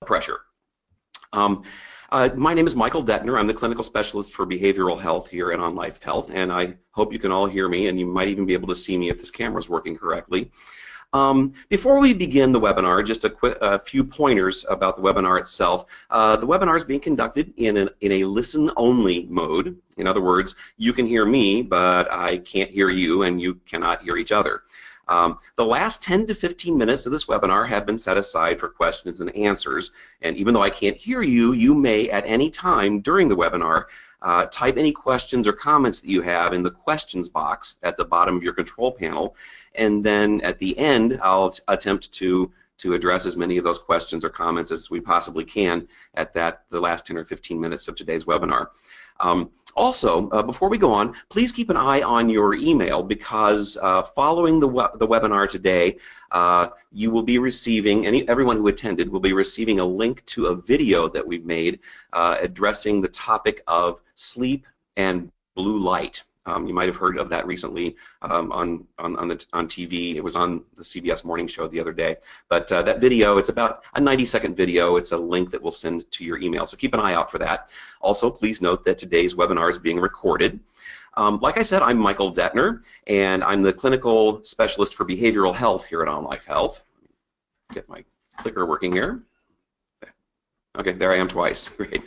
pressure. My name is Michael Detner. I'm the clinical specialist for behavioral health here at Onlife Health, and I hope you can all hear me, and you might even be able to see me if this camera is working correctly. Before we begin the webinar, just a few pointers about the webinar itself. The webinar is being conducted in a listen-only mode. In other words, you can hear me, but I can't hear you, and you cannot hear each other. The last 10 to 15 minutes of this webinar have been set aside for questions and answers, and even though I can't hear you, you may at any time during the webinar type any questions or comments that you have in the questions box at the bottom of your control panel, and then at the end I'll attempt to address as many of those questions or comments as we possibly can at the last 10 or 15 minutes of today's webinar. Also, before we go on, please keep an eye on your email, because following the webinar today, you will be receiving, everyone who attended will be receiving a link to a video that we've made addressing the topic of sleep and blue light. You might have heard of that recently on TV. It was on the CBS Morning Show the other day. But that video, it's about a 90-second video. It's a link that we'll send to your email, so keep an eye out for that. Also, please note that today's webinar is being recorded. Like I said, I'm Michael Detner, and I'm the clinical specialist for behavioral health here at Onlife Health. Get my clicker working here. Okay, there I am twice. Great.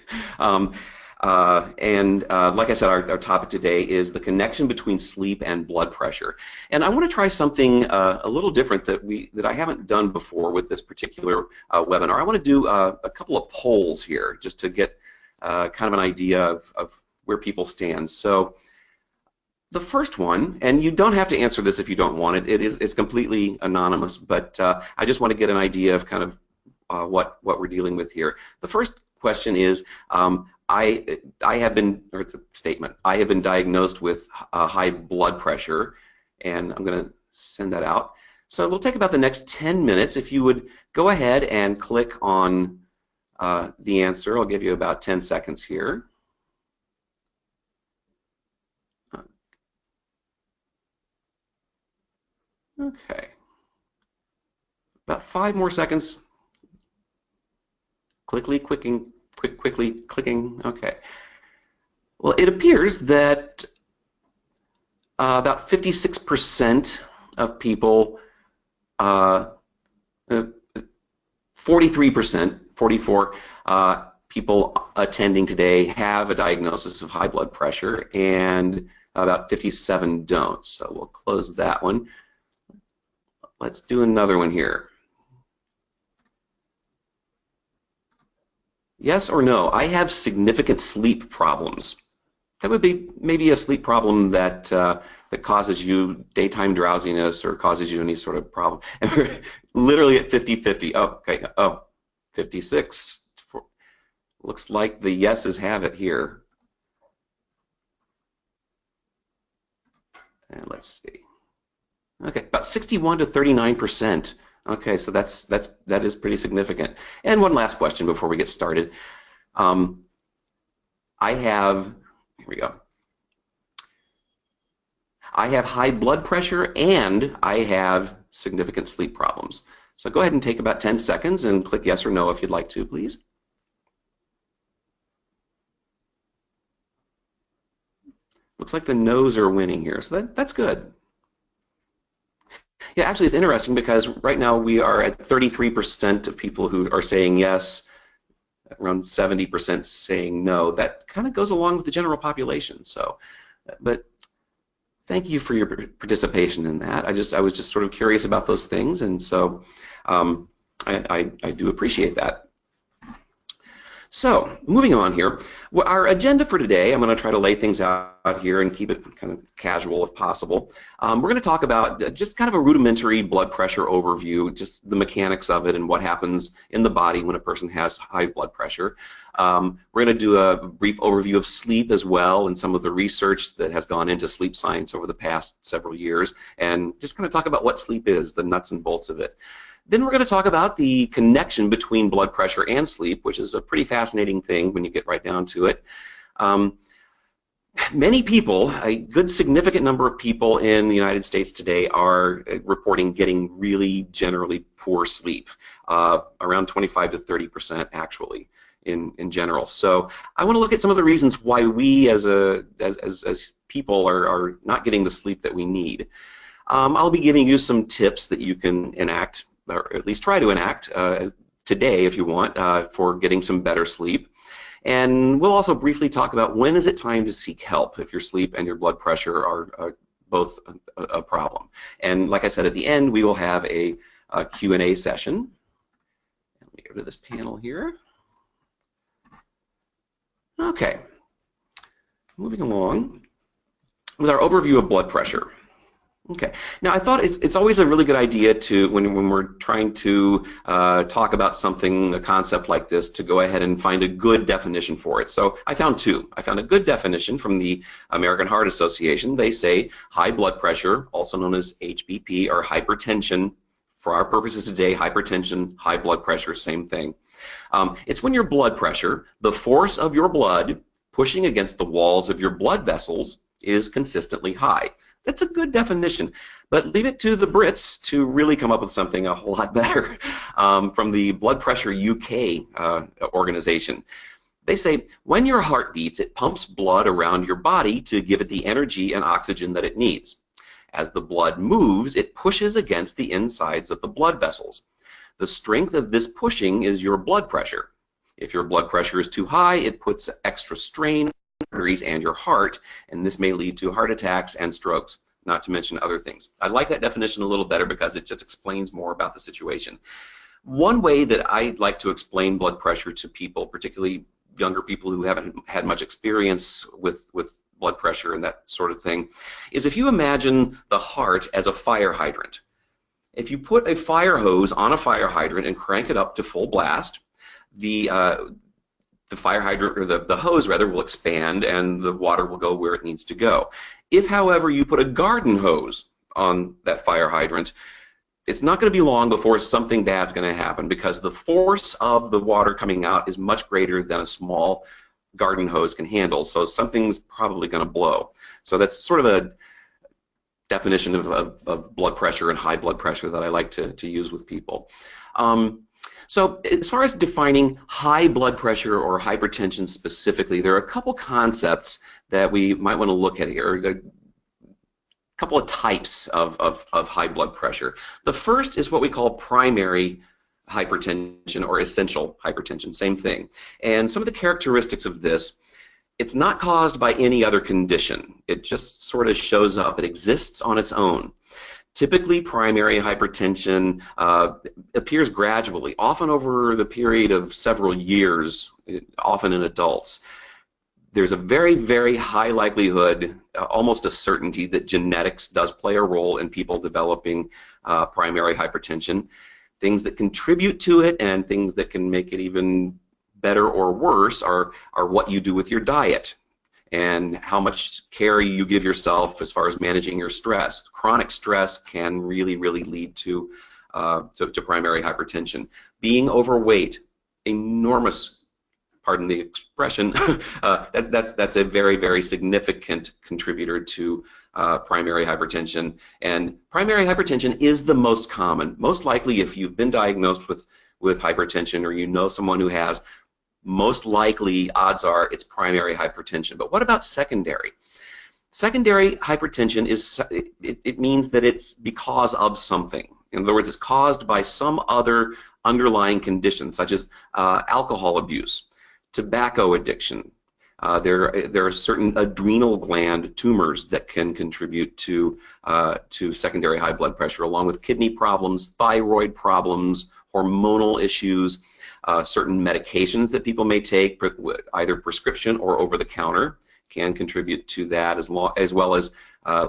Like I said, our topic today is the connection between sleep and blood pressure. And I want to try something a little different that I haven't done before with this particular webinar. I want to do a couple of polls here just to get kind of an idea of where people stand. So the first one, and you don't have to answer this if you don't want it. It's completely anonymous, but I just want to get an idea of kind of what we're dealing with here. The first question is, I have been, or it's a statement, I have been diagnosed with high blood pressure, and I'm going to send that out. So we'll take about the next 10 minutes. If you would go ahead and click on the answer, I'll give you about 10 seconds here. Okay. About 5 more seconds. Quickly clicking. Okay. Well, it appears that about 56% of people, 43%, 44 people attending today have a diagnosis of high blood pressure, and about 57 don't. So we'll close that one. Let's do another one here. Yes or no, I have significant sleep problems. That would be maybe a sleep problem that that causes you daytime drowsiness or causes you any sort of problem. And we're literally at 50-50. Oh, okay. Oh, 56. Looks like the yeses have it here. And let's see. Okay, about 61 to 39%. Okay, so that is pretty significant. And one last question before we get started. Here we go. I have high blood pressure and I have significant sleep problems. So go ahead and take about 10 seconds and click yes or no if you'd like to, please. Looks like the no's are winning here, so that's good. Yeah, actually it's interesting because right now we are at 33% of people who are saying yes, around 70% saying no. That kind of goes along with the general population. So, but thank you for your participation in that. I was just sort of curious about those things, and so I do appreciate that. So, moving on here, our agenda for today, I'm going to try to lay things out here and keep it kind of casual if possible. We're going to talk about just kind of a rudimentary blood pressure overview, just the mechanics of it and what happens in the body when a person has high blood pressure. We're going to do a brief overview of sleep as well and some of the research that has gone into sleep science over the past several years, and just kind of talk about what sleep is, the nuts and bolts of it. Then we're going to talk about the connection between blood pressure and sleep, which is a pretty fascinating thing when you get right down to it. Many people, a good significant number of people in the United States today are reporting getting really generally poor sleep, around 25 to 30% actually in general. So I want to look at some of the reasons why we as people are not getting the sleep that we need. I'll be giving you some tips that you can enact, or at least try to enact today if you want, for getting some better sleep. And we'll also briefly talk about when is it time to seek help if your sleep and your blood pressure are both a problem. And like I said, at the end we will have a Q&A session. Let me go to this panel here. Okay, moving along with our overview of blood pressure. Okay. Now, I thought it's always a really good idea to, when we're trying to talk about something, a concept like this, to go ahead and find a good definition for it. So I found two. I found a good definition from the American Heart Association. They say high blood pressure, also known as HBP or hypertension. For our purposes today, hypertension, high blood pressure, same thing. It's when your blood pressure, the force of your blood pushing against the walls of your blood vessels, is consistently high. That's a good definition, but leave it to the Brits to really come up with something a whole lot better. From the Blood Pressure UK organization, they say when your heart beats, it pumps blood around your body to give it the energy and oxygen that it needs. As the blood moves, it pushes against the insides of the blood vessels. The strength of this pushing is your blood pressure. If your blood pressure is too high, it puts extra strain arteries and your heart, and this may lead to heart attacks and strokes, not to mention other things. I like that definition a little better because it just explains more about the situation. One way that I like to explain blood pressure to people, particularly younger people who haven't had much experience with blood pressure and that sort of thing, is if you imagine the heart as a fire hydrant. If you put a fire hose on a fire hydrant and crank it up to full blast, the fire hydrant, or the hose rather, will expand and the water will go where it needs to go. If, however, you put a garden hose on that fire hydrant, it's not going to be long before something bad's going to happen, because the force of the water coming out is much greater than a small garden hose can handle, so something's probably going to blow. So that's sort of a definition of blood pressure and high blood pressure that I like to use with people. So as far as defining high blood pressure or hypertension specifically, there are a couple concepts that we might want to look at here, a couple of types of high blood pressure. The first is what we call primary hypertension or essential hypertension, same thing. And some of the characteristics of this: it's not caused by any other condition. It just sort of shows up. It exists on its own. Typically, primary hypertension appears gradually, often over the period of several years, often in adults. There's a very, very high likelihood, almost a certainty, that genetics does play a role in people developing primary hypertension. Things that contribute to it and things that can make it even better or worse are what you do with your diet and how much care you give yourself as far as managing your stress. Chronic stress can really, really lead to primary hypertension. Being overweight, enormous, pardon the expression, that's a very, very significant contributor to primary hypertension. And primary hypertension is the most common. Most likely, if you've been diagnosed with hypertension or you know someone who has, most likely, odds are, it's primary hypertension. But what about secondary? Secondary hypertension it means that it's because of something. In other words, it's caused by some other underlying condition, such as alcohol abuse, tobacco addiction. There are certain adrenal gland tumors that can contribute to secondary high blood pressure, along with kidney problems, thyroid problems, hormonal issues. Certain medications that people may take, either prescription or over-the-counter, can contribute to that, as well as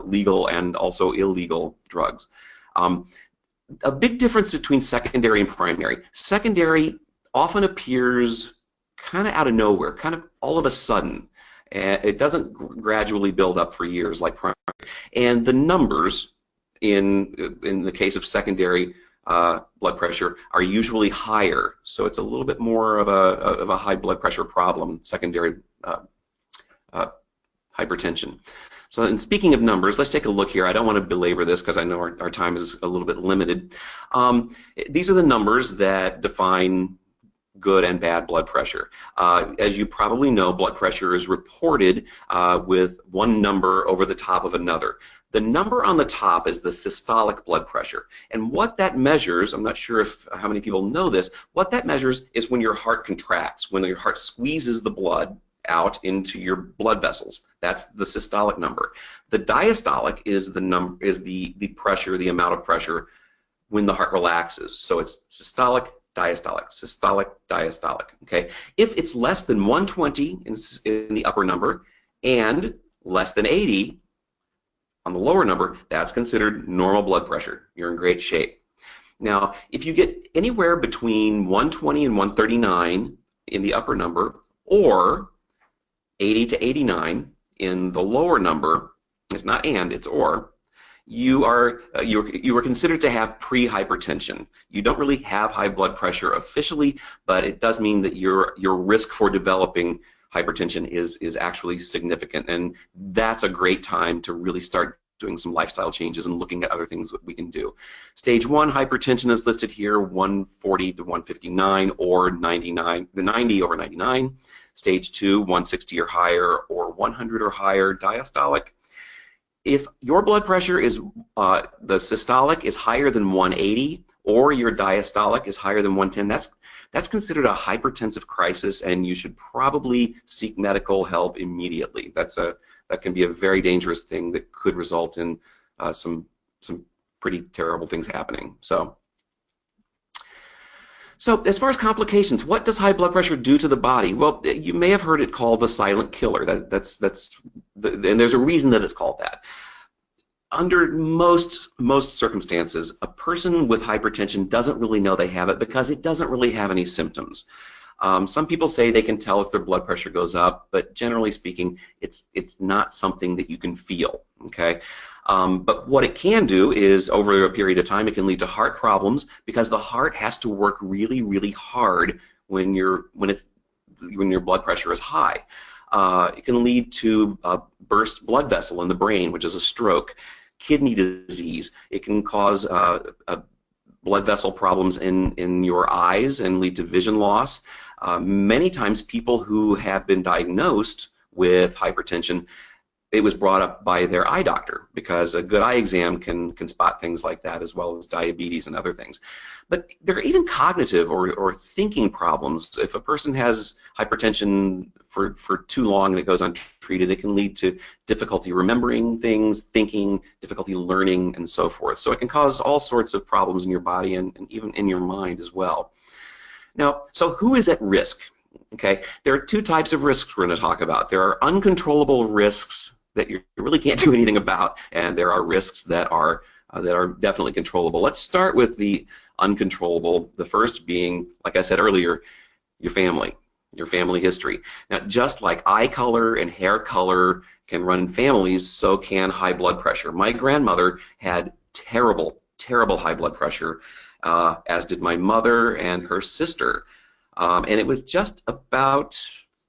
legal and also illegal drugs. A big difference between secondary and primary. Secondary often appears kind of out of nowhere, kind of all of a sudden. And it doesn't gradually build up for years like primary. And the numbers in the case of secondary blood pressure are usually higher, so it's a little bit more of a high blood pressure problem, secondary hypertension. So, and speaking of numbers, let's take a look here. I don't want to belabor this because I know our time is a little bit limited. These are the numbers that define good and bad blood pressure. As you probably know, blood pressure is reported with one number over the top of another. The number on the top is the systolic blood pressure. And what that measures, I'm not sure how many people know this, what that measures is when your heart contracts, when your heart squeezes the blood out into your blood vessels. That's the systolic number. The diastolic is the pressure, the amount of pressure when the heart relaxes. So it's systolic, diastolic, okay? If it's less than 120 in the upper number and less than 80 on the lower number, that's considered normal blood pressure. You're in great shape. Now, if you get anywhere between 120 and 139 in the upper number, or 80 to 89 in the lower number, it's not and, it's or, you are considered to have pre-hypertension. You don't really have high blood pressure officially, but it does mean that your risk for developing hypertension is actually significant, and that's a great time to really start doing some lifestyle changes and looking at other things that we can do. Stage 1 hypertension is listed here, 140 to 159 or 90 over 99. Stage 2, 160 or higher or 100 or higher diastolic. If your blood pressure is, the systolic is higher than 180 or your diastolic is higher than 110, that's considered a hypertensive crisis, and you should probably seek medical help immediately. That can be a very dangerous thing that could result in some pretty terrible things happening. So as far as complications, what does high blood pressure do to the body? Well, you may have heard it called the silent killer. And there's a reason that it's called that. Under most circumstances, a person with hypertension doesn't really know they have it because it doesn't really have any symptoms. Some people say they can tell if their blood pressure goes up, but generally speaking, it's not something that you can feel. Okay, but what it can do is, over a period of time, it can lead to heart problems because the heart has to work really, really hard when your blood pressure is high. It can lead to a burst blood vessel in the brain, which is a stroke, kidney disease. It can cause blood vessel problems in your eyes and lead to vision loss. Many times people who have been diagnosed with hypertension, it was brought up by their eye doctor because a good eye exam can spot things like that, as well as diabetes and other things. But there are even cognitive or thinking problems. If a person has hypertension for too long and it goes untreated, it can lead to difficulty remembering things, thinking, difficulty learning, and so forth. So it can cause all sorts of problems in your body and even in your mind as well. Now, so who is at risk? Okay, there are two types of risks we're going to talk about. There are uncontrollable risks that you really can't do anything about, and there are risks that are definitely controllable. Let's start with the uncontrollable. The first being, like I said earlier, your family history. Now, just like eye color and hair color can run in families, so can high blood pressure. My grandmother had terrible high blood pressure, as did my mother and her sister. And it was just about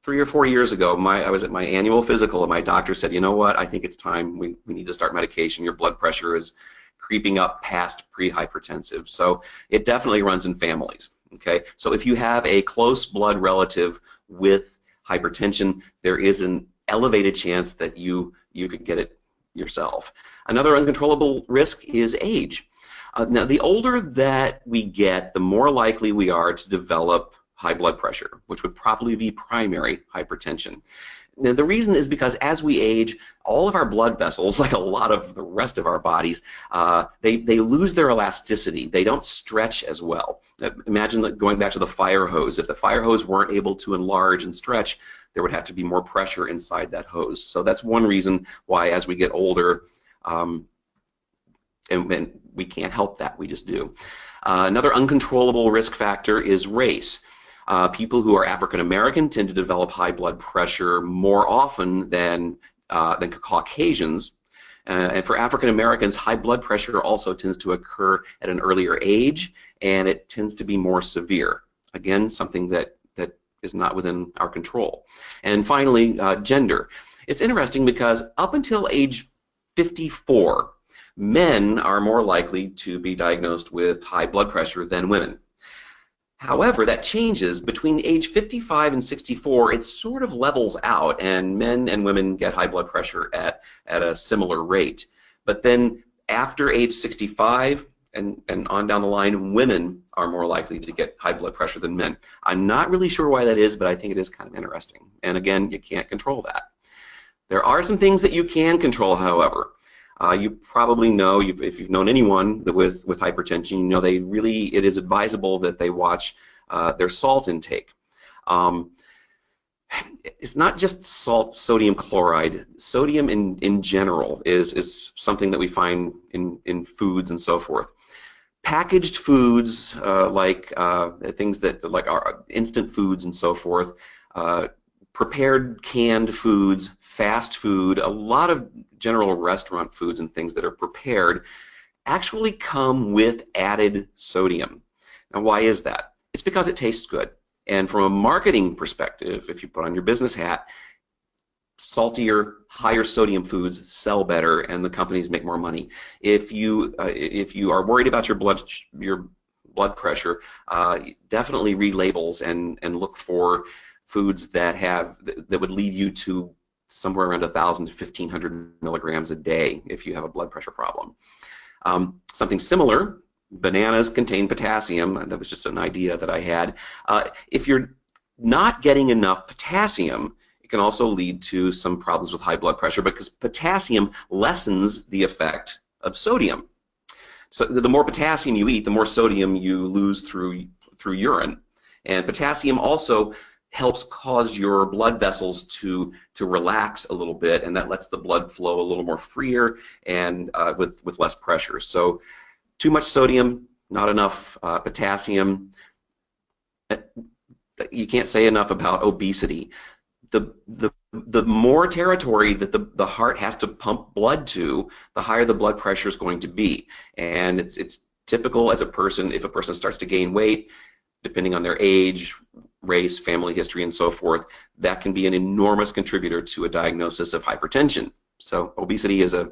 3 or 4 years ago, I was at my annual physical, and my doctor said, you know what, I think it's time we need to start medication. Your blood pressure is creeping up past pre-hypertensive. So it definitely runs in families. Okay, so if you have a close blood relative with hypertension, there is an elevated chance that you could get it yourself. Another uncontrollable risk is age. Now, the older that we get, the more likely we are to develop high blood pressure, which would probably be primary hypertension. Now, the reason is because as we age, all of our blood vessels, like a lot of the rest of our bodies, they lose their elasticity. They don't stretch as well. Imagine going back to the fire hose. If the fire hose weren't able to enlarge and stretch, there would have to be more pressure inside that hose. So that's one reason why, as we get older, and we can't help that, we just do. Another uncontrollable risk factor is race. People who are African American tend to develop high blood pressure more often than Caucasians. And for African Americans, high blood pressure also tends to occur at an earlier age, and it tends to be more severe. Again, something that is not within our control. And finally, gender. It's interesting because up until age 54, men are more likely to be diagnosed with high blood pressure than women. However, that changes between age 55 and 64. It sort of levels out, and men and women get high blood pressure at a similar rate. But then after age 65 and on down the line, women are more likely to get high blood pressure than men. I'm not really sure why that is, but I think it is kind of interesting. And again, you can't control that. There are some things that you can control, however. You probably know, if you've known anyone with hypertension, you know it is advisable that they watch their salt intake. It's not just salt, sodium chloride. Sodium in general is something that we find in foods and so forth. Packaged foods like things that like our instant foods and so forth, prepared canned foods, fast food, a lot of general restaurant foods and things that are prepared actually come with added sodium. Now, why is that? It's because it tastes good. And from a marketing perspective, if you put on your business hat, saltier, higher sodium foods sell better, and the companies make more money. If you are worried about your blood pressure, definitely read labels and look for foods that would lead you to somewhere around 1,000 to 1,500 milligrams a day if you have a blood pressure problem. Something similar, bananas contain potassium. That was just an idea that I had. If you're not getting enough potassium, it can also lead to some problems with high blood pressure because potassium lessens the effect of sodium. So the more potassium you eat, the more sodium you lose through urine. And potassium also helps cause your blood vessels to relax a little bit, and that lets the blood flow a little more freer and with less pressure. So too much sodium, not enough potassium. You can't say enough about obesity. The more territory that the heart has to pump blood to, the higher the blood pressure is going to be. And it's typical as a person, if a person starts to gain weight, depending on their age, race, family history, and so forth, that can be an enormous contributor to a diagnosis of hypertension. So obesity is a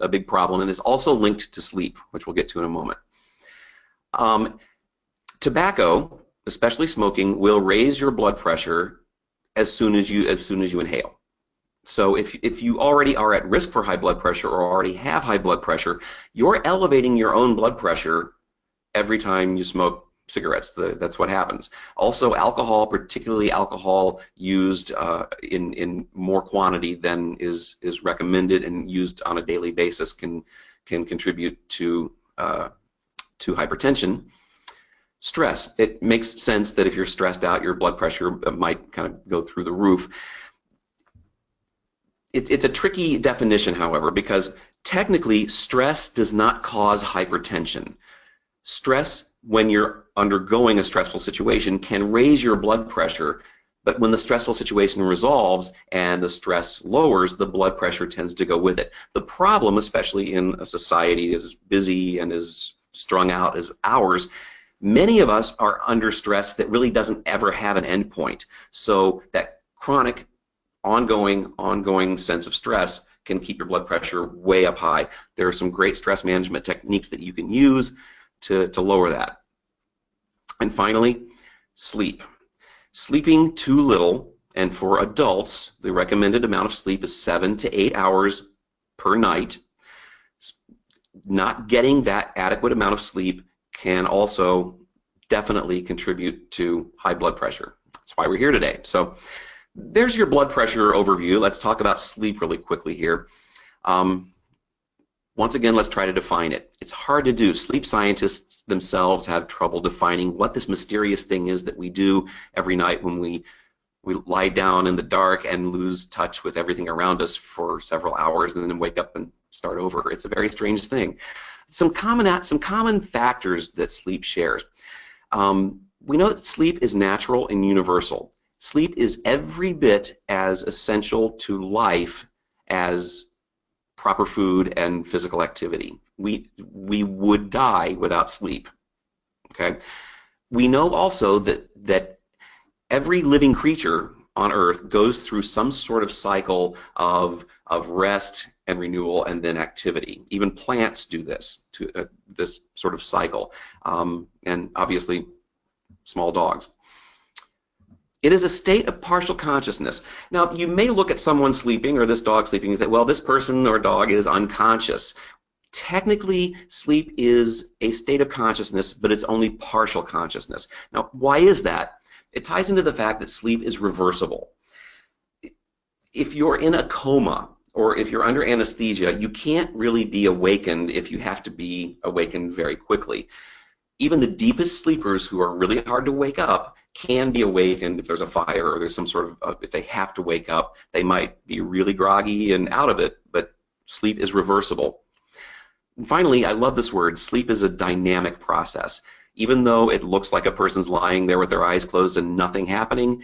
big problem and is also linked to sleep, which we'll get to in a moment. Tobacco, especially smoking, will raise your blood pressure as soon as you inhale. So if you already are at risk for high blood pressure or already have high blood pressure, you're elevating your own blood pressure every time you smoke cigarettes. That's what happens. Also, alcohol, particularly alcohol used in more quantity than is recommended and used on a daily basis, can contribute to hypertension. Stress. It makes sense that if you're stressed out, your blood pressure might kind of go through the roof. It's a tricky definition, however, because technically stress does not cause hypertension. Stress, when you're undergoing a stressful situation, can raise your blood pressure, but when the stressful situation resolves and the stress lowers, the blood pressure tends to go with it. The problem, especially in a society as busy and as strung out as ours, many of us are under stress that really doesn't ever have an end point. So that chronic, ongoing sense of stress can keep your blood pressure way up high. There are some great stress management techniques that you can use to lower that. And finally, sleep. Sleeping too little, and for adults, the recommended amount of sleep is 7 to 8 hours per night. Not getting that adequate amount of sleep can also definitely contribute to high blood pressure. That's why we're here today. So there's your blood pressure overview. Let's talk about sleep really quickly here. Once again, let's try to define it. It's hard to do. Sleep scientists themselves have trouble defining what this mysterious thing is that we do every night when we lie down in the dark and lose touch with everything around us for several hours and then wake up and start over. It's a very strange thing. Some common factors that sleep shares. We know that sleep is natural and universal. Sleep is every bit as essential to life as proper food and physical activity. We would die without sleep. Okay. We know also that Every living creature on Earth goes through some sort of cycle of rest and renewal and then activity. Even plants do this, this sort of cycle, and obviously small dogs. It is a state of partial consciousness. Now, you may look at someone sleeping or this dog sleeping and say, well, this person or dog is unconscious. Technically, sleep is a state of consciousness, but it's only partial consciousness. Now, why is that? It ties into the fact that sleep is reversible. If you're in a coma or if you're under anesthesia, you can't really be awakened if you have to be awakened very quickly. Even the deepest sleepers who are really hard to wake up can be awakened if there's a fire or there's some sort of, if they have to wake up, they might be really groggy and out of it, but sleep is reversible. And finally, I love this word, sleep is a dynamic process. Even though it looks like a person's lying there with their eyes closed and nothing happening,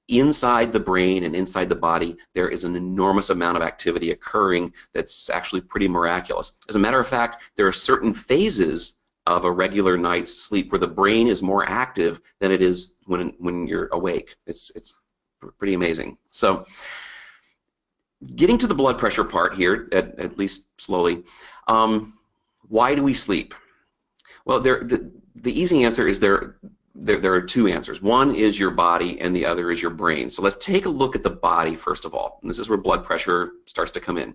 inside the brain and inside the body, there is an enormous amount of activity occurring that's actually pretty miraculous. As a matter of fact, there are certain phases of a regular night's sleep where the brain is more active than it is when you're awake. It's pretty amazing. So, getting to the blood pressure part here, at least slowly, why do we sleep? Well, the easy answer is there are two answers. One is your body and the other is your brain. So let's take a look at the body first of all. And this is where blood pressure starts to come in.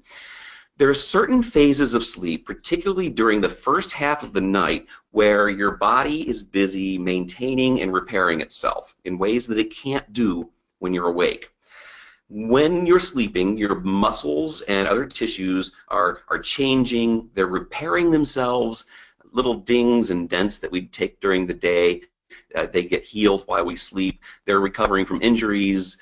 There are certain phases of sleep, particularly during the first half of the night, where your body is busy maintaining and repairing itself in ways that it can't do when you're awake. When you're sleeping, your muscles and other tissues are changing, they're repairing themselves. Little dings and dents that we take during the day, they get healed while we sleep. They're recovering from injuries,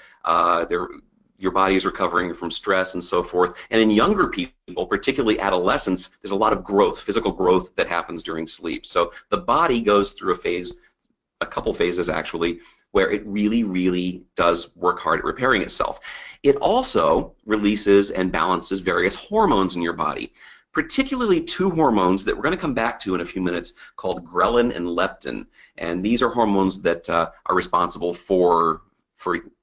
your body is recovering from stress and so forth. And in younger people, particularly adolescents, there's a lot of growth, physical growth that happens during sleep. So the body goes through a phase, a couple phases actually, where it really, really does work hard at repairing itself. It also releases and balances various hormones in your body, particularly two hormones that we're going to come back to in a few minutes called ghrelin and leptin. And these are hormones that are responsible for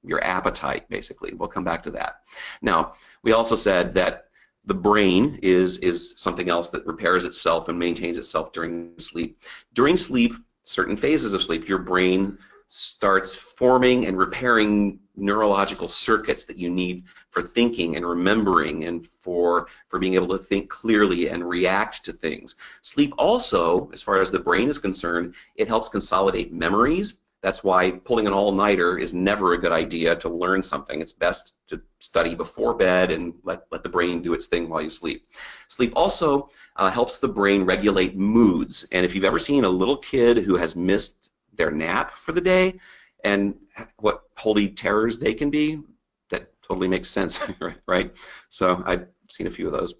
your appetite, basically. We'll come back to that. Now, we also said that the brain is something else that repairs itself and maintains itself during sleep. During sleep, certain phases of sleep, your brain starts forming and repairing neurological circuits that you need for thinking and remembering and for being able to think clearly and react to things. Sleep also, as far as the brain is concerned, it helps consolidate memories. That's why pulling an all-nighter is never a good idea to learn something. It's best to study before bed and let the brain do its thing while you sleep. Sleep also helps the brain regulate moods. And if you've ever seen a little kid who has missed their nap for the day and what holy terrors they can be, that totally makes sense, right? So I've seen a few of those.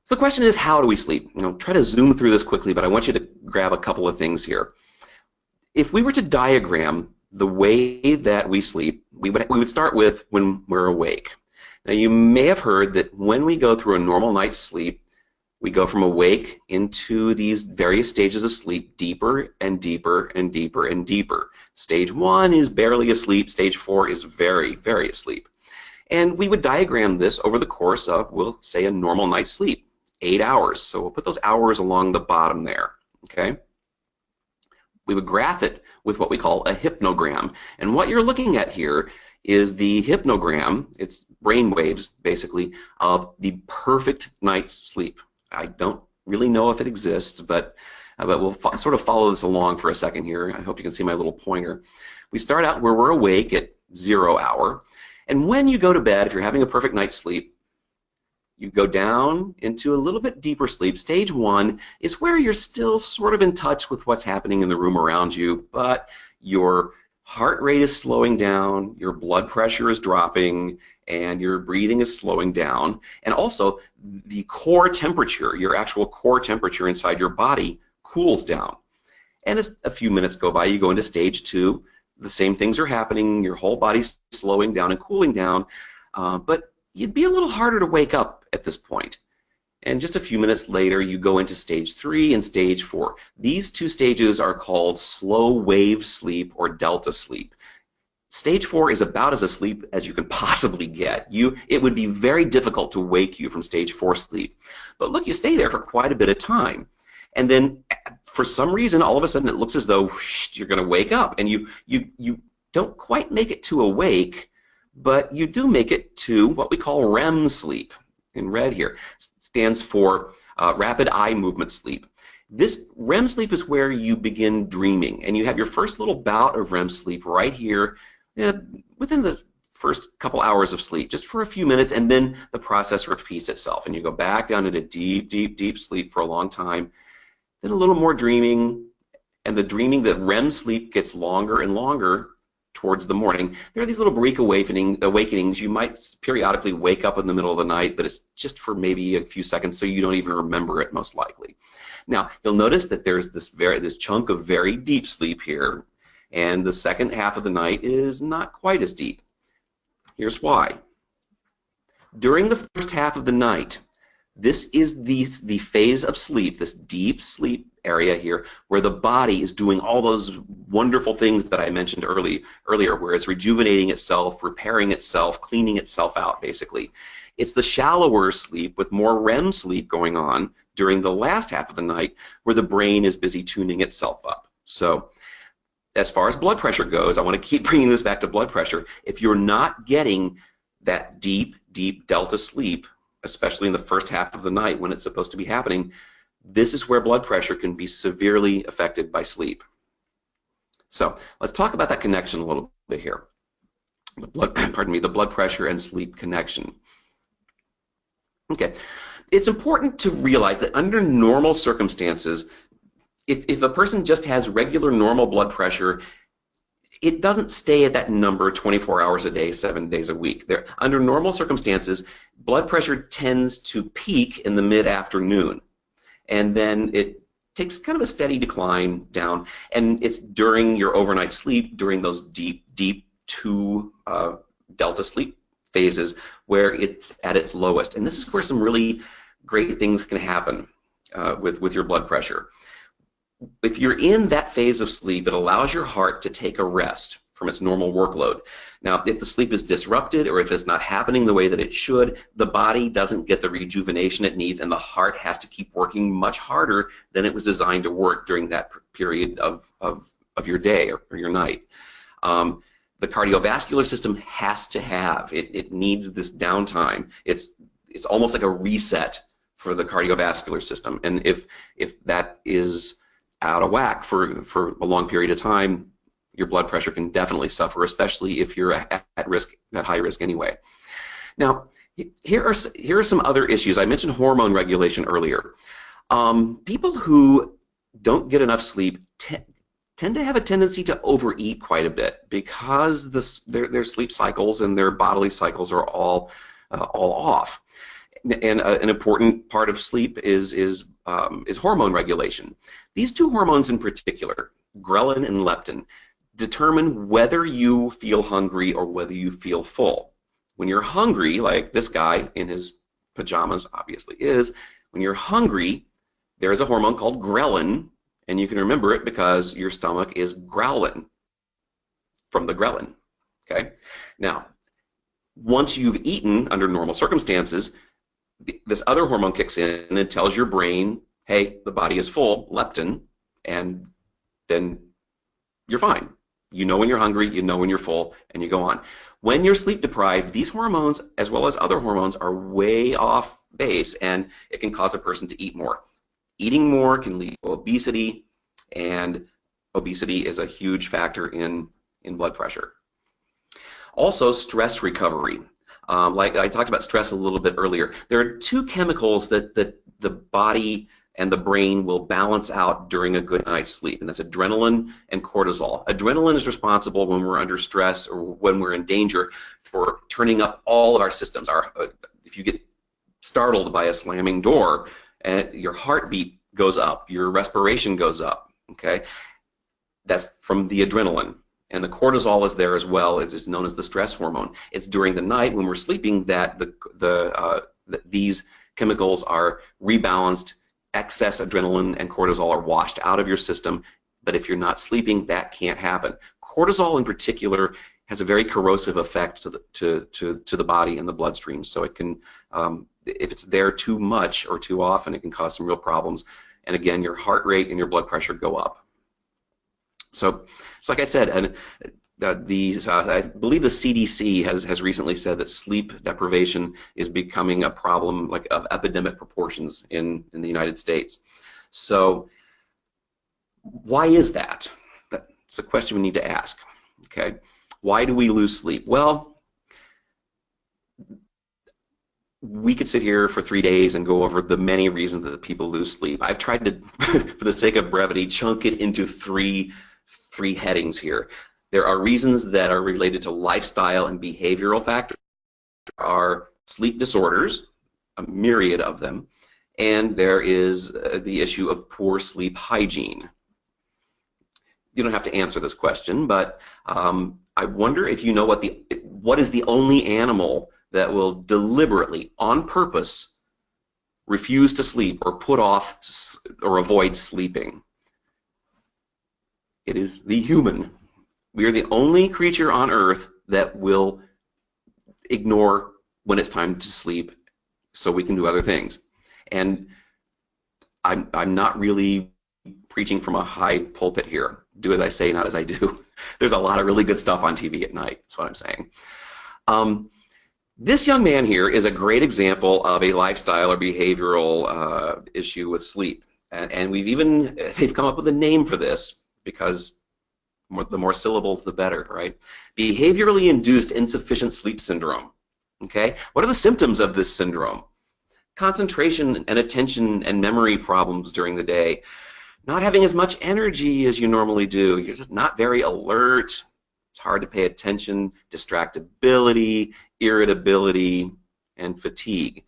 So the question is, how do we sleep? Try to zoom through this quickly, but I want you to grab a couple of things here. If we were to diagram the way that we sleep, we would start with when we're awake. Now, you may have heard that when we go through a normal night's sleep, we go from awake into these various stages of sleep, deeper and deeper and deeper and deeper. Stage 1 is barely asleep. Stage 4 is very, very asleep. And we would diagram this over the course of, we'll say, a normal night's sleep, 8 hours. So we'll put those hours along the bottom there, okay? We would graph it with what we call a hypnogram. And what you're looking at here is the hypnogram, it's brain waves, basically, of the perfect night's sleep. I don't really know if it exists, but we'll sort of follow this along for a second here. I hope you can see my little pointer. We start out where we're awake at 0 hour. And when you go to bed, if you're having a perfect night's sleep, you go down into a little bit deeper sleep. Stage 1 is where you're still sort of in touch with what's happening in the room around you, but your heart rate is slowing down, your blood pressure is dropping, and your breathing is slowing down. And also, the core temperature, your actual core temperature inside your body, cools down. And as a few minutes go by, you go into stage 2. The same things are happening. Your whole body's slowing down and cooling down, but you'd be a little harder to wake up at this point. and just a few minutes later you go into stage 3 and stage 4. These two stages are called slow wave sleep or delta sleep. Stage 4 is about as asleep as you can possibly get. It would be very difficult to wake you from stage 4 sleep. But look, you stay there for quite a bit of time. And then for some reason, all of a sudden it looks as though you're going to wake up. And you don't quite make it to awake, but you do make it to what we call REM sleep. In red here stands for rapid eye movement sleep. This REM sleep is where you begin dreaming, and you have your first little bout of REM sleep right here within the first couple hours of sleep, just for a few minutes, and then the process repeats itself, and you go back down into deep, deep, deep sleep for a long time, then a little more dreaming, and the REM sleep gets longer and longer towards the morning. There are these little brief awakenings. You might periodically wake up in the middle of the night, but it's just for maybe a few seconds, so you don't even remember it, most likely. Now, you'll notice that there's this chunk of very deep sleep here, and the second half of the night is not quite as deep. Here's why. During the first half of the night, this is the phase of sleep, this deep sleep area here, where the body is doing all those wonderful things that I mentioned earlier, where it's rejuvenating itself, repairing itself, cleaning itself out, basically. It's the shallower sleep with more REM sleep going on during the last half of the night, where the brain is busy tuning itself up. So as far as blood pressure goes, I want to keep bringing this back to blood pressure. If you're not getting that deep, deep delta sleep, especially in the first half of the night when it's supposed to be happening, this is where blood pressure can be severely affected by sleep. So let's talk about that connection a little bit here. The blood pressure and sleep connection. Okay, it's important to realize that under normal circumstances, if a person just has regular normal blood pressure, it doesn't stay at that number 24 hours a day, 7 days a week. Under normal circumstances, blood pressure tends to peak in the mid-afternoon, and then it takes kind of a steady decline down, and it's during your overnight sleep, during those deep, deep 2 delta sleep phases where it's at its lowest. And this is where some really great things can happen with your blood pressure. If you're in that phase of sleep, it allows your heart to take a rest from its normal workload. Now, if the sleep is disrupted or if it's not happening the way that it should, the body doesn't get the rejuvenation it needs, and the heart has to keep working much harder than it was designed to work during that period of your day or your night. The cardiovascular system has to have, it needs this downtime. It's almost like a reset for the cardiovascular system, and if that is out of whack for a long period of time, your blood pressure can definitely suffer, especially if you're at high risk anyway. Now, here are some other issues. I mentioned hormone regulation earlier. People who don't get enough sleep tend to have a tendency to overeat quite a bit because their sleep cycles and their bodily cycles are all off. And an important part of sleep is hormone regulation. These two hormones in particular, ghrelin and leptin, determine whether you feel hungry or whether you feel full. When you're hungry, like this guy in his pajamas obviously is, when you're hungry, there's a hormone called ghrelin, and you can remember it because your stomach is growling from the ghrelin. Okay? Now, once you've eaten under normal circumstances, this other hormone kicks in and tells your brain, hey, the body is full, leptin, and then you're fine. You know when you're hungry, you know when you're full, and you go on. When you're sleep deprived, these hormones, as well as other hormones, are way off base, and it can cause a person to eat more. Eating more can lead to obesity, and obesity is a huge factor in blood pressure. Also, stress recovery. Like I talked about stress a little bit earlier, there are two chemicals that the body and the brain will balance out during a good night's sleep, and that's adrenaline and cortisol. Adrenaline is responsible when we're under stress or when we're in danger for turning up all of our systems. If you get startled by a slamming door, your heartbeat goes up, your respiration goes up. Okay, that's from the adrenaline. And the cortisol is there as well. It is known as the stress hormone. It's during the night when we're sleeping that these chemicals are rebalanced, excess adrenaline and cortisol are washed out of your system. But if you're not sleeping, that can't happen. Cortisol in particular has a very corrosive effect to the body and the bloodstream. So it can, if it's there too much or too often, it can cause some real problems. And again, your heart rate and your blood pressure go up. So like I said, and I believe the CDC has recently said that sleep deprivation is becoming a problem like of epidemic proportions in the United States. So why is that? That's a question we need to ask. Okay, why do we lose sleep? Well, we could sit here for 3 days and go over the many reasons that people lose sleep. I've tried to, for the sake of brevity, chunk it into three headings here. There are reasons that are related to lifestyle and behavioral factors. There are sleep disorders, a myriad of them, and there is the issue of poor sleep hygiene. You don't have to answer this question, but I wonder if you know what is the only animal that will deliberately, on purpose, refuse to sleep or put off or avoid sleeping. It is the human. We are the only creature on Earth that will ignore when it's time to sleep so we can do other things. And I'm not really preaching from a high pulpit here. Do as I say, not as I do. There's a lot of really good stuff on TV at night. That's what I'm saying. This young man here is a great example of a lifestyle or behavioral issue with sleep. And they've come up with a name for this because the more syllables, the better, right? Behaviorally induced insufficient sleep syndrome. Okay? What are the symptoms of this syndrome? Concentration and attention and memory problems during the day. Not having as much energy as you normally do. You're just not very alert. It's hard to pay attention. Distractibility, irritability, and fatigue.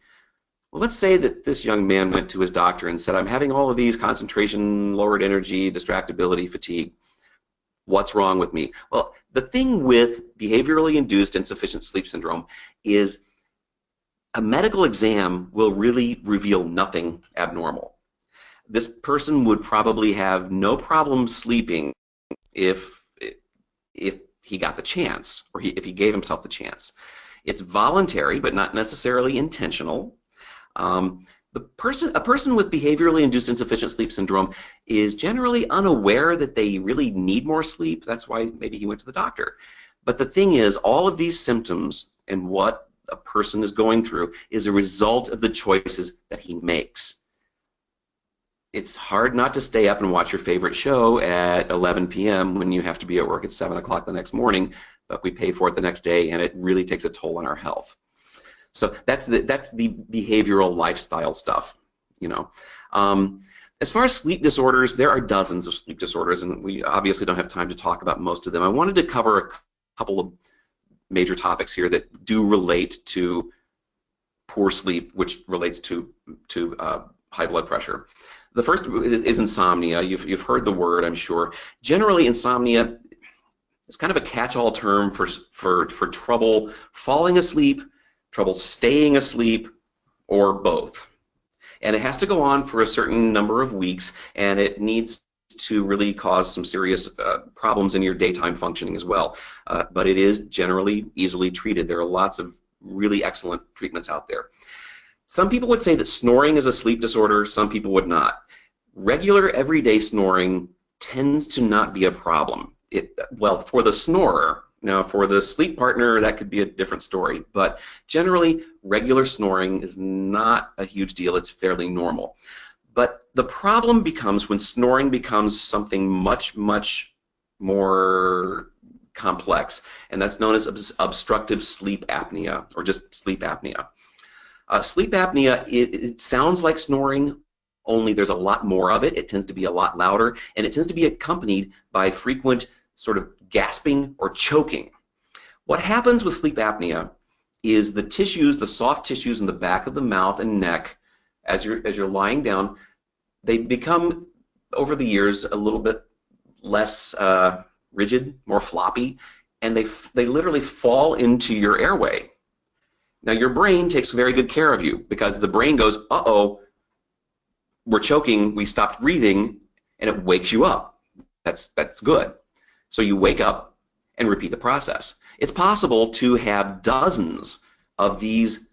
Well, let's say that this young man went to his doctor and said, I'm having all of these: concentration, lowered energy, distractibility, fatigue. What's wrong with me? Well, the thing with behaviorally induced insufficient sleep syndrome is a medical exam will really reveal nothing abnormal. This person would probably have no problem sleeping if he got the chance, or if he gave himself the chance. It's voluntary, but not necessarily intentional. A person with behaviorally induced insufficient sleep syndrome is generally unaware that they really need more sleep. That's why maybe he went to the doctor. But the thing is, all of these symptoms and what a person is going through is a result of the choices that he makes. It's hard not to stay up and watch your favorite show at 11 p.m. when you have to be at work at 7 o'clock the next morning, but we pay for it the next day, and it really takes a toll on our health. So that's the behavioral lifestyle stuff, you know. As far as sleep disorders, there are dozens of sleep disorders, and we obviously don't have time to talk about most of them. I wanted to cover a couple of major topics here that do relate to poor sleep, which relates to high blood pressure. The first is insomnia. You've heard the word, I'm sure. Generally, insomnia is kind of a catch-all term for trouble falling asleep, trouble staying asleep, or both. And it has to go on for a certain number of weeks, and it needs to really cause some serious problems in your daytime functioning as well. But it is generally easily treated. There are lots of really excellent treatments out there. Some people would say that snoring is a sleep disorder. Some people would not. Regular everyday snoring tends to not be a problem. Well, for the snorer. Now, for the sleep partner, that could be a different story. But generally, regular snoring is not a huge deal. It's fairly normal. But the problem becomes when snoring becomes something much, much more complex, and that's known as obstructive sleep apnea, or just sleep apnea. Sleep apnea, it sounds like snoring, only there's a lot more of it. It tends to be a lot louder, and it tends to be accompanied by frequent sort of gasping or choking. What happens with sleep apnea is the tissues, the soft tissues in the back of the mouth and neck, as you're lying down, they become, over the years, a little bit less rigid, more floppy, and they literally fall into your airway. Now your brain takes very good care of you because the brain goes, uh-oh, we're choking, we stopped breathing, and it wakes you up. That's good. So you wake up and repeat the process. It's possible to have dozens of these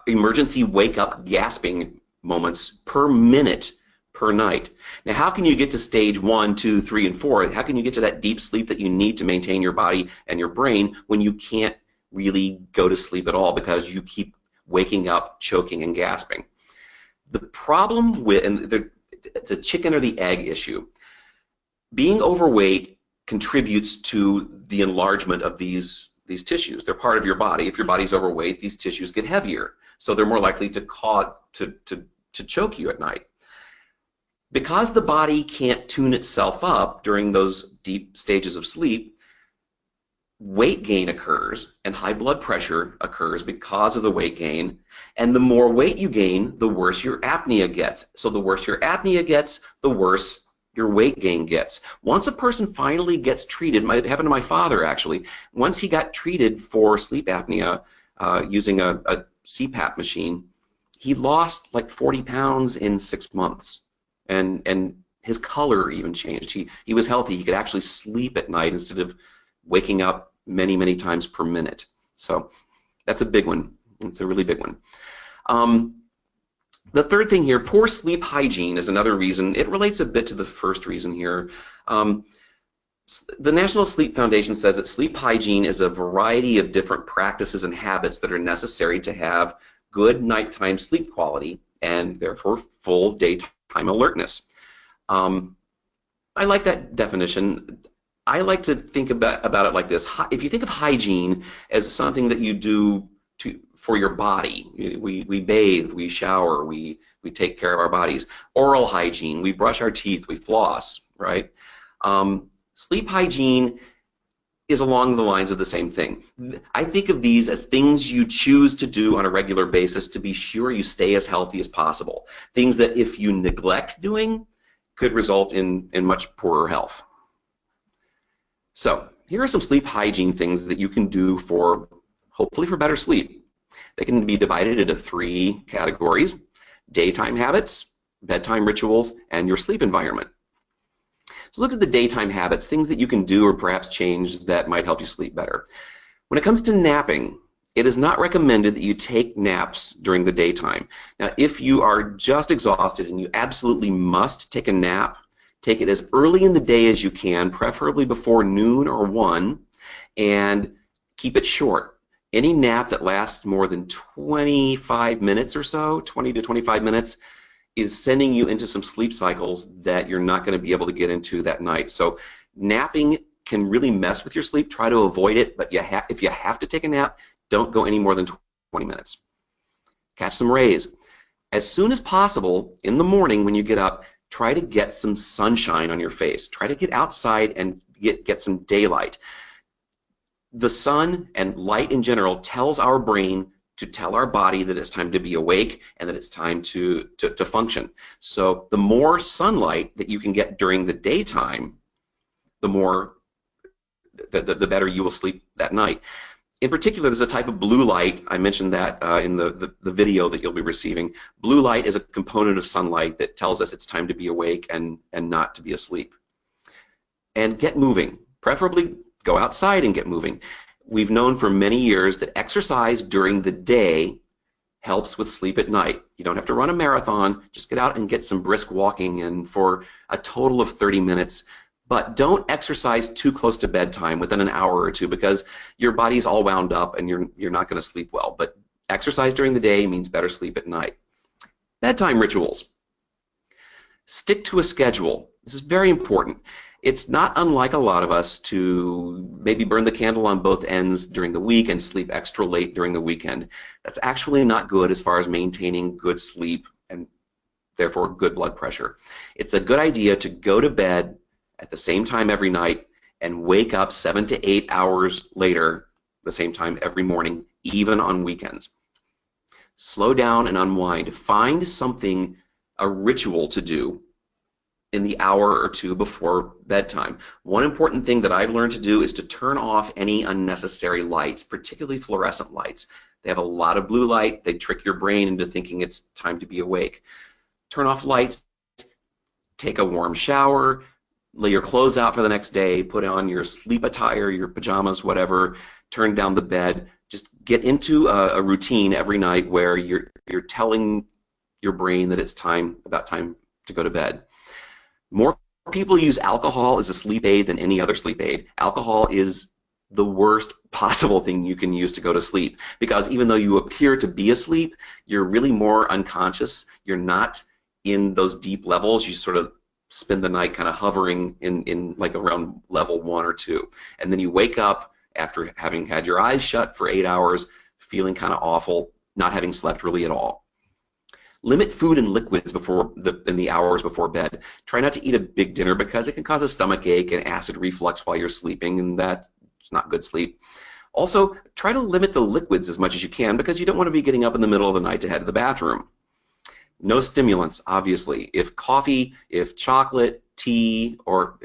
emergency wake-up gasping moments per minute per night. Now, how can you get to stage 1, 2, 3, and 4? How can you get to that deep sleep that you need to maintain your body and your brain when you can't really go to sleep at all because you keep waking up, choking, and gasping? The problem with, and it's a chicken or the egg issue, being overweight contributes to the enlargement of these tissues. They're part of your body. If your body's overweight, these tissues get heavier, so they're more likely to choke you at night. Because the body can't tune itself up during those deep stages of sleep, weight gain occurs and high blood pressure occurs because of the weight gain. And the more weight you gain, the worse your apnea gets. So the worse your apnea gets, the worse your weight gain gets. Once a person finally gets treated, it happened to my father actually, once he got treated for sleep apnea using a CPAP machine, he lost like 40 pounds in 6 months. And his color even changed. He was healthy. He could actually sleep at night instead of waking up many, many times per minute. So that's a big one. It's a really big one. The third thing here, poor sleep hygiene is another reason. It relates a bit to the first reason here. The National Sleep Foundation says that sleep hygiene is a variety of different practices and habits that are necessary to have good nighttime sleep quality and therefore full daytime alertness. I like that definition. I like to think about it like this. If you think of hygiene as something that you do for your body, we bathe, we shower, we take care of our bodies. Oral hygiene, we brush our teeth, we floss, right? Sleep hygiene is along the lines of the same thing. I think of these as things you choose to do on a regular basis to be sure you stay as healthy as possible. Things that if you neglect doing could result in much poorer health. So here are some sleep hygiene things that you can do for, hopefully for better sleep. They can be divided into 3 categories: daytime habits, bedtime rituals, and your sleep environment. So look at the daytime habits, things that you can do or perhaps change that might help you sleep better. When it comes to napping, it is not recommended that you take naps during the daytime. Now, if you are just exhausted and you absolutely must take a nap, take it as early in the day as you can, preferably before noon or 1, and keep it short. Any nap that lasts more than 25 minutes or so, 20 to 25 minutes, is sending you into some sleep cycles that you're not going to be able to get into that night. So napping can really mess with your sleep. Try to avoid it, but if you have to take a nap, don't go any more than 20 minutes. Catch some rays. As soon as possible in the morning when you get up, try to get some sunshine on your face. Try to get outside and get some daylight. The sun and light in general tells our brain to tell our body that it's time to be awake and that it's time to function. So the more sunlight that you can get during the daytime, the better you will sleep that night. In particular, there's a type of blue light. I mentioned that in the video that you'll be receiving. Blue light is a component of sunlight that tells us it's time to be awake and not to be asleep. And get moving. Preferably go outside and get moving. We've known for many years that exercise during the day helps with sleep at night. You don't have to run a marathon. Just get out and get some brisk walking in for a total of 30 minutes. But don't exercise too close to bedtime within an hour or 2 because your body's all wound up and you're not going to sleep well. But exercise during the day means better sleep at night. Bedtime rituals. Stick to a schedule. This is very important. It's not unlike a lot of us to maybe burn the candle on both ends during the week and sleep extra late during the weekend. That's actually not good as far as maintaining good sleep and therefore good blood pressure. It's a good idea to go to bed at the same time every night and wake up 7 to 8 hours later the same time every morning, even on weekends. Slow down and unwind. Find something, a ritual to do in the hour or 2 before bedtime. One important thing that I've learned to do is to turn off any unnecessary lights, particularly fluorescent lights. They have a lot of blue light. They trick your brain into thinking it's time to be awake. Turn off lights, take a warm shower, lay your clothes out for the next day, put on your sleep attire, your pajamas, whatever, turn down the bed. Just get into a routine every night where you're telling your brain that it's about time to go to bed. More people use alcohol as a sleep aid than any other sleep aid. Alcohol is the worst possible thing you can use to go to sleep, because even though you appear to be asleep, you're really more unconscious. You're not in those deep levels. You sort of spend the night kind of hovering in like around level 1 or 2, and then you wake up after having had your eyes shut for 8 hours, feeling kind of awful, not having slept really at all. Limit food and liquids in the hours before bed. Try not to eat a big dinner because it can cause a stomach ache and acid reflux while you're sleeping, and that's not good sleep. Also, try to limit the liquids as much as you can because you don't want to be getting up in the middle of the night to head to the bathroom. No stimulants, obviously. If coffee, if chocolate, tea, or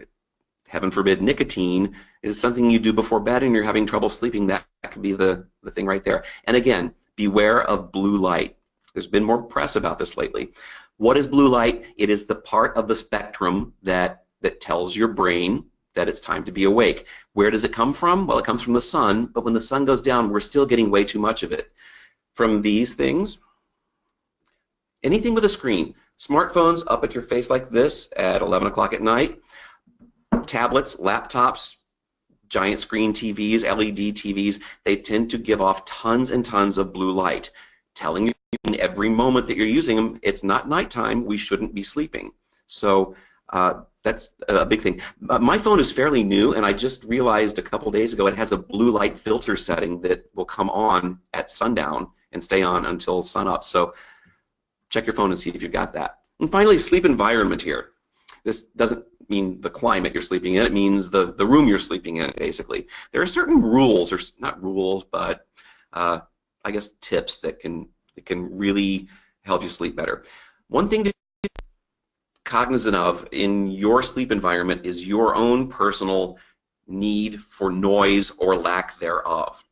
heaven forbid nicotine is something you do before bed and you're having trouble sleeping, that could be the thing right there. And again, beware of blue light. There's been more press about this lately. What is blue light? It is the part of the spectrum that tells your brain that it's time to be awake. Where does it come from? Well, it comes from the sun, but when the sun goes down, we're still getting way too much of it. From these things, anything with a screen, smartphones up at your face like this at 11 o'clock at night, tablets, laptops, giant screen TVs, LED TVs, they tend to give off tons and tons of blue light, telling you in every moment that you're using them, it's not nighttime, we shouldn't be sleeping. So that's a big thing. My phone is fairly new, and I just realized a couple days ago it has a blue light filter setting that will come on at sundown and stay on until sunup. So check your phone and see if you've got that. And finally, sleep environment here. This doesn't mean the climate you're sleeping in, it means the room you're sleeping in, basically. There are certain rules, or not rules, but I guess tips that can really help you sleep better. One thing to be cognizant of in your sleep environment is your own personal need for noise or lack thereof.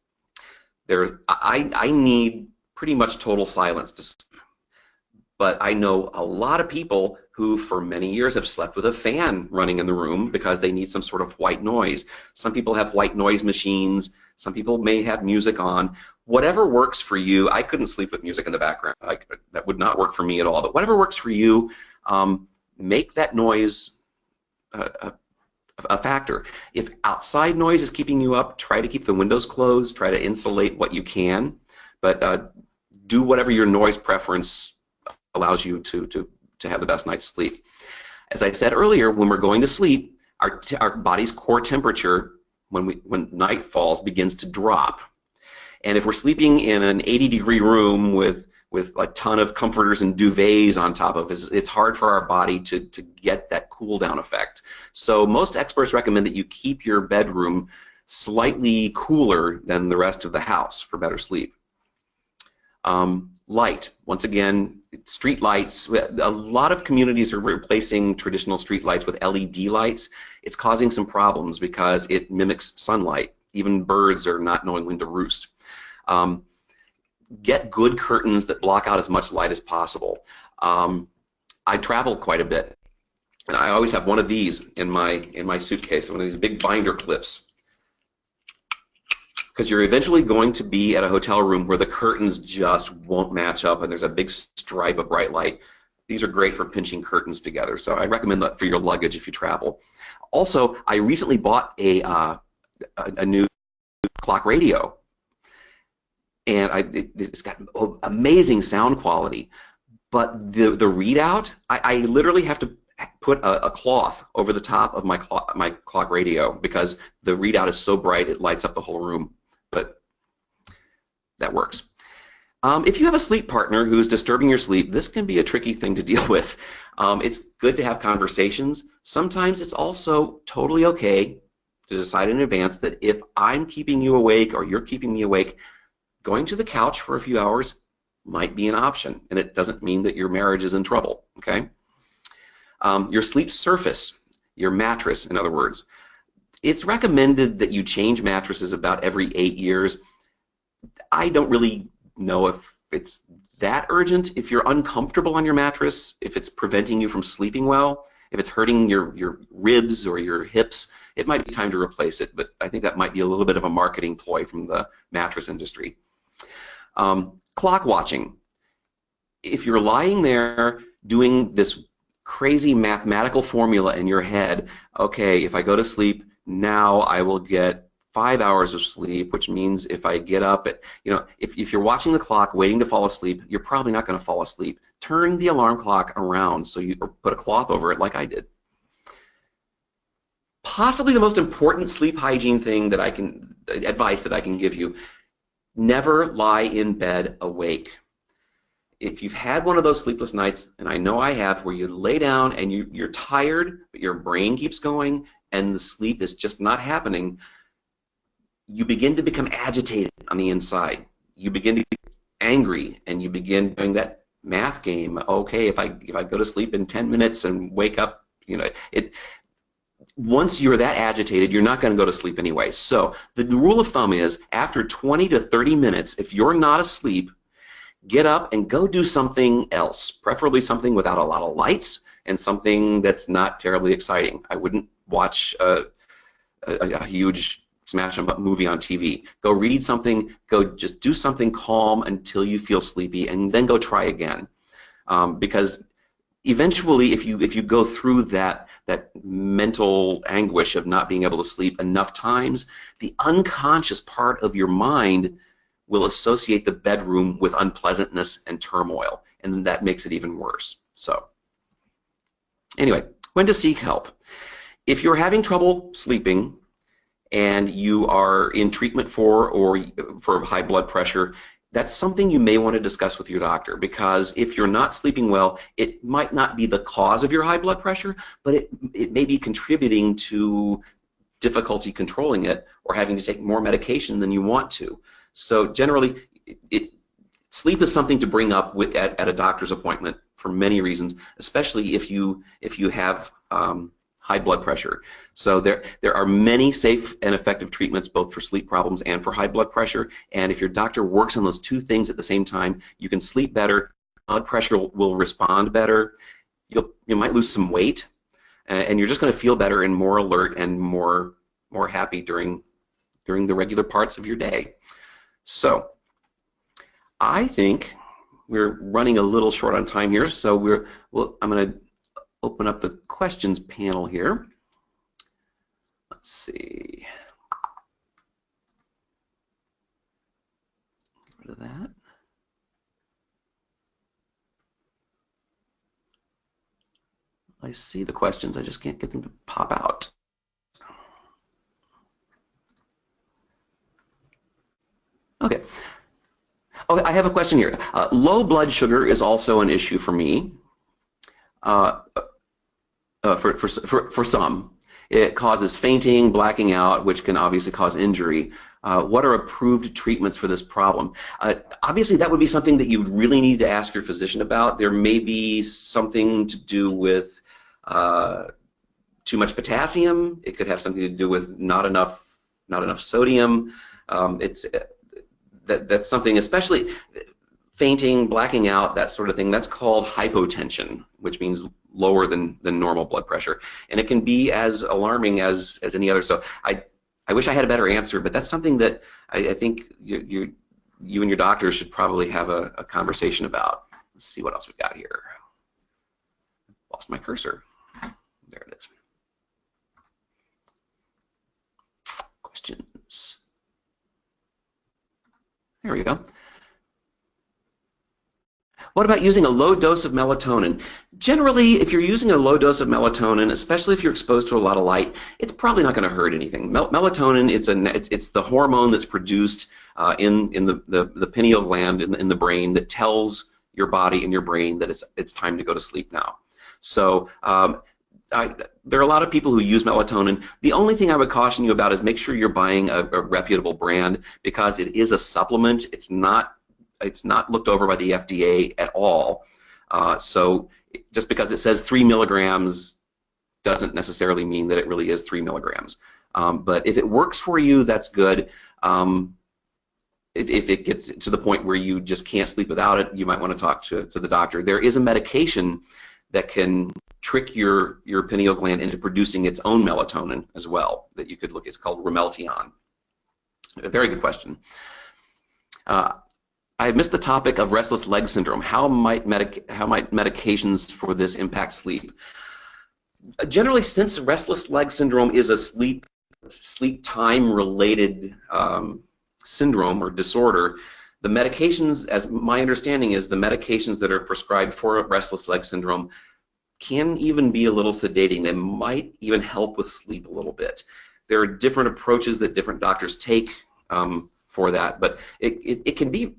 I need pretty much total silence to sleep. But I know a lot of people who for many years have slept with a fan running in the room because they need some sort of white noise. Some people have white noise machines. Some people may have music on. Whatever works for you. I couldn't sleep with music in the background. That would not work for me at all. But whatever works for you, make that noise a factor. If outside noise is keeping you up, try to keep the windows closed. Try to insulate what you can. But do whatever your noise preference allows you to have the best night's sleep. As I said earlier, when we're going to sleep, our body's core temperature when night falls begins to drop. And if we're sleeping in an 80-degree room with a ton of comforters and duvets on top of it, it's hard for our body to get that cool down effect. So most experts recommend that you keep your bedroom slightly cooler than the rest of the house for better sleep. Light, once again, street lights. A lot of communities are replacing traditional street lights with LED lights. It's causing some problems because it mimics sunlight. Even birds are not knowing when to roost. Get good curtains that block out as much light as possible. I travel quite a bit, and I always have one of these in my suitcase, one of these big binder clips. Because you're eventually going to be at a hotel room where the curtains just won't match up and there's a big stripe of bright light. These are great for pinching curtains together, so I recommend that for your luggage if you travel. Also, I recently bought a new clock radio, and it's got amazing sound quality, but the readout, I literally have to put a cloth over the top of my clock radio because the readout is so bright it lights up the whole room. But that works. If you have a sleep partner who's disturbing your sleep, this can be a tricky thing to deal with. It's good to have conversations. Sometimes it's also totally okay to decide in advance that if I'm keeping you awake or you're keeping me awake, going to the couch for a few hours might be an option, and it doesn't mean that your marriage is in trouble, okay? Your sleep surface, your mattress, in other words. It's recommended that you change mattresses about every 8 years. I don't really know if it's that urgent. If you're uncomfortable on your mattress, if it's preventing you from sleeping well, if it's hurting your ribs or your hips, it might be time to replace it. But I think that might be a little bit of a marketing ploy from the mattress industry. Clock watching. If you're lying there doing this crazy mathematical formula in your head, okay, if I go to sleep now, I will get 5 hours of sleep, which means if I get up at, if you're watching the clock waiting to fall asleep, you're probably not going to fall asleep. Turn the alarm clock around, or put a cloth over it like I did. Possibly the most important sleep hygiene thing that advice that I can give you: never lie in bed awake. If you've had one of those sleepless nights, and I know I have, where you lay down and you're tired, but your brain keeps going and the sleep is just not happening, you begin to become agitated on the inside. You begin to get angry, and you begin doing that math game. Okay, if I go to sleep in 10 minutes and wake up, once you're that agitated, you're not going to go to sleep anyway. So the rule of thumb is, after 20 to 30 minutes, if you're not asleep, get up and go do something else, preferably something without a lot of lights and something that's not terribly exciting. I wouldn't watch a huge smash movie on TV. Go read something, go just do something calm until you feel sleepy, and then go try again. Because eventually, if you go through that mental anguish of not being able to sleep enough times, the unconscious part of your mind will associate the bedroom with unpleasantness and turmoil, and that makes it even worse. So anyway, when to seek help. If you're having trouble sleeping and you are in treatment for high blood pressure, that's something you may want to discuss with your doctor, because if you're not sleeping well, it might not be the cause of your high blood pressure, but it may be contributing to difficulty controlling it or having to take more medication than you want to. So generally, sleep is something to bring up at a doctor's appointment for many reasons, especially if you have high blood pressure. So there are many safe and effective treatments both for sleep problems and for high blood pressure. And if your doctor works on those two things at the same time, you can sleep better, blood pressure will respond better, you might lose some weight, and you're just going to feel better and more alert and more happy during the regular parts of your day. So I think we're running a little short on time here, so I'm going to open up the questions panel here. Let's see. Get rid of that. I see the questions, I just can't get them to pop out. Okay. Oh, I have a question here. Low blood sugar is also an issue for me. For some, it causes fainting, blacking out, which can obviously cause injury. What are approved treatments for this problem? Obviously, that would be something that you really need to ask your physician about. There may be something to do with too much potassium. It could have something to do with not enough sodium. That's something, especially fainting, blacking out, that sort of thing. That's called hypotension, which means lower than normal blood pressure, and it can be as alarming as any other. So I wish I had a better answer, but that's something that I think you and your doctor should probably have a conversation about. Let's see what else we got here. Lost my cursor. There it is. Questions. There we go. What about using a low dose of melatonin? Generally, if you're using a low dose of melatonin, especially if you're exposed to a lot of light, it's probably not going to hurt anything. Melatonin, it's the hormone that's produced in the pineal gland in the brain that tells your body and your brain that it's time to go to sleep now. So there are a lot of people who use melatonin. The only thing I would caution you about is make sure you're buying a reputable brand, because it is a supplement. It's not looked over by the FDA at all. So just because it says 3 milligrams doesn't necessarily mean that it really is 3 milligrams. But if it works for you, that's good. if it gets to the point where you just can't sleep without it, you might want to talk to the doctor. There is a medication that can trick your pineal gland into producing its own melatonin as well that you could look at. It's called Ramelteon. A very good question. I missed the topic of restless leg syndrome. How might medications for this impact sleep? Generally, since restless leg syndrome is a sleep time related syndrome or disorder, the medications, as my understanding is, the medications that are prescribed for restless leg syndrome can even be a little sedating. They might even help with sleep a little bit. There are different approaches that different doctors take for that, but it can be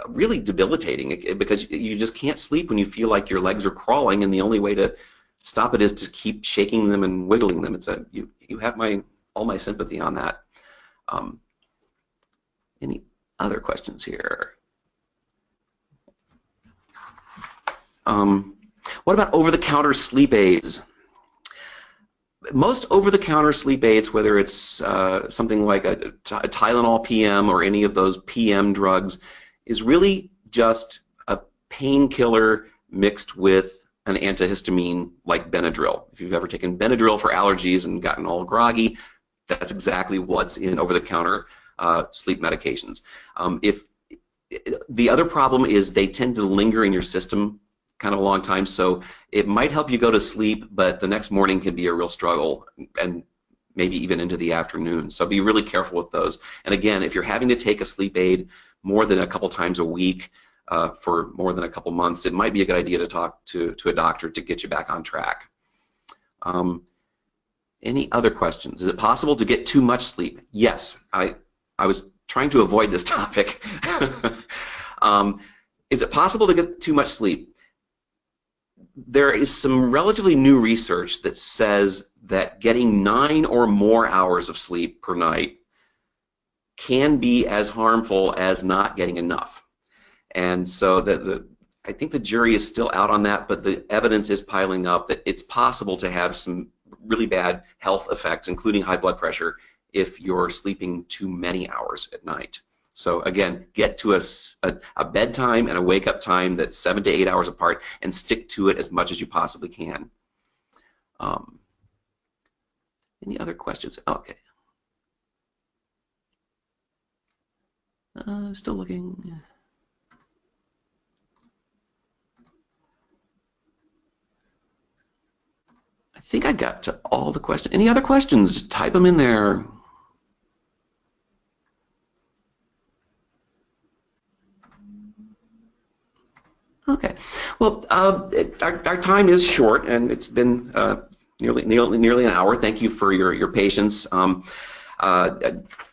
really debilitating because you just can't sleep when you feel like your legs are crawling, and the only way to stop it is to keep shaking them and wiggling them. You have all my sympathy on that. Any other questions here? What about over-the-counter sleep aids? Most over-the-counter sleep aids, whether it's something like a Tylenol PM or any of those PM drugs, is really just a painkiller mixed with an antihistamine like Benadryl. If you've ever taken Benadryl for allergies and gotten all groggy, that's exactly what's in over-the-counter sleep medications. If the other problem is they tend to linger in your system kind of a long time, so it might help you go to sleep, but the next morning can be a real struggle, and maybe even into the afternoon. So be really careful with those. And again, if you're having to take a sleep aid more than a couple times a week for more than a couple months, it might be a good idea to talk to a doctor to get you back on track. Any other questions? Is it possible to get too much sleep? Yes. I was trying to avoid this topic. Is it possible to get too much sleep? There is some relatively new research that says that getting 9 or more hours of sleep per night can be as harmful as not getting enough. And so I think the jury is still out on that, but the evidence is piling up that it's possible to have some really bad health effects, including high blood pressure, if you're sleeping too many hours at night. So again, get to a bedtime and a wake-up time that's 7 to 8 hours apart, and stick to it as much as you possibly can. Any other questions? Okay. Still looking. I think I got to all the questions. Any other questions? Just type them in there. Okay. Well, our time is short, and it's been nearly an hour. Thank you for your patience.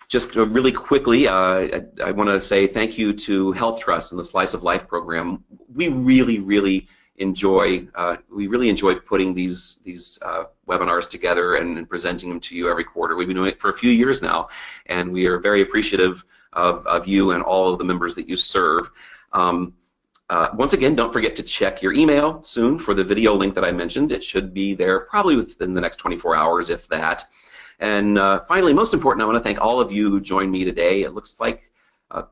Just really quickly, I want to say thank you to Health Trust and the Slice of Life program. We really enjoy putting these webinars together and presenting them to you every quarter. We've been doing it for a few years now, and we are very appreciative of you and all of the members that you serve. Once again, don't forget to check your email soon for the video link that I mentioned. It should be there probably within the next 24 hours, if that. And finally, most important, I want to thank all of you who joined me today. It looks like a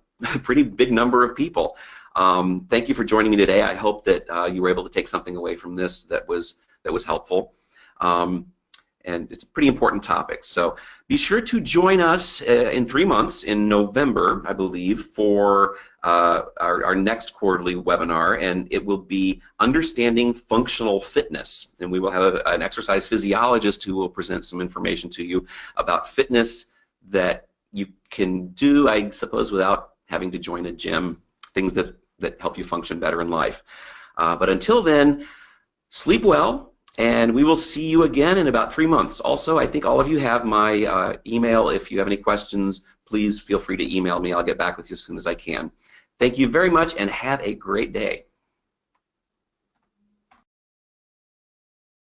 pretty big number of people. Thank you for joining me today. I hope that you were able to take something away from this that was helpful. And it's a pretty important topic. So be sure to join us in 3 months, in November, I believe, for our next quarterly webinar, and it will be Understanding Functional Fitness. And we will have an exercise physiologist who will present some information to you about fitness that you can do, I suppose, without having to join a gym, things that help you function better in life. But until then, sleep well. And we will see you again in about 3 months. Also, I think all of you have my email. If you have any questions, please feel free to email me. I'll get back with you as soon as I can. Thank you very much, and have a great day.